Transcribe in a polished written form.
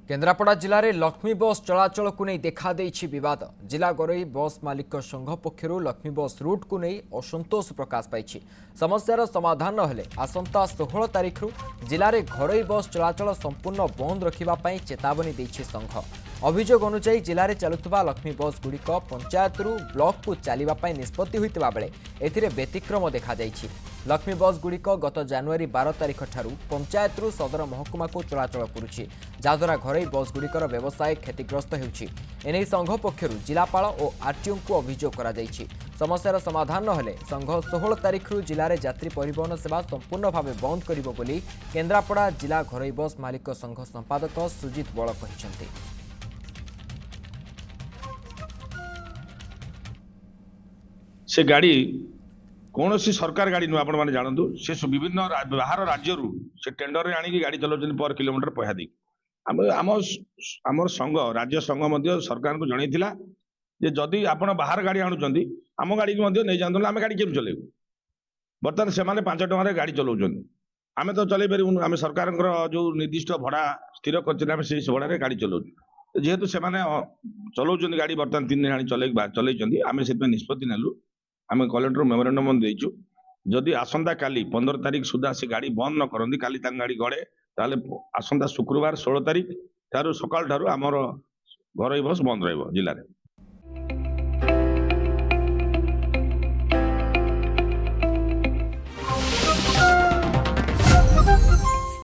केन्द्रापड़ा जिले में लक्ष्मी बस चलाचल को नहीं देखा देछि विवाद। जिला घरोई बस मालिक संघ पक्षर लक्ष्मी बस रूट को नहीं असंतोष प्रकाश पाई। समस्यार समाधान नहेले आसंता 16 तारिख जिले में घरोई बस चलाचल संपूर्ण बंद रखा चेतावनी देछि संघ। अभियोग अनुसार जिले में चलुवा लक्ष्मी बस गुड़िक पंचायत ब्लॉक को चलने निष्पत्ति होता बेले एथिरे व्यतिक्रम देखा जाइछि। लक्ष्मी बस गुड़िक गत जनवरी 12 तारिख ठारू पंचायत सदर महकुमा को चलाचल करुछि, जहाद्वारा घरोई बस गुड़िकर व्यवसाय क्षतिग्रस्त होउछि। एने संघ पक्षर जिलापाल और आरटीओ को अभियोग करा जाइछि। समस्यार समाधान नहेले संघ 16 तारिख जिले में यात्री परिवहन सेवा संपूर्ण भाव बंद करिबो बोली केन्द्रापड़ा जिला घरोई बस मालिक संघ संपादक सुजित बल कहिसेंति। से गाड़ी कौन सी सरकार गाड़ी नुह आपण मैंने जानतु से विभिन्न बाहर राज्य से टेंडर आनी गाड़ी चलाउछन पर किलोमीटर पैसा दी आम संघ राज्य संघ सरकार को जनईला जे जदि आपण बाहर गाड़ी आणुचंदी आम गाड़ी नहीं जानते आम गाड़ी केम चलेबू। बर्तमान से 5 टकर गाड़ी चलाउछन आम तो चल पारूँ। आम सरकार जो निर्दिष्ट भड़ा स्थिर कर भड़ा गाड़ी चलाऊ जेहेतु से चलाउछन गाड़ी बर्तमान 3 दिन चलई आम से निष्पत्ति नेलु। आम कलेक्टर मेमोरेंडम देचु जदि आसंता काली 15 तारिख सुधा से गाड़ी बंद न करती काली गाड़ी गड़े ताले आसंता शुक्रवार 16 तारिख ठारू सकाल ठारू आमर घरोई बस बंद रहिबो जिले में।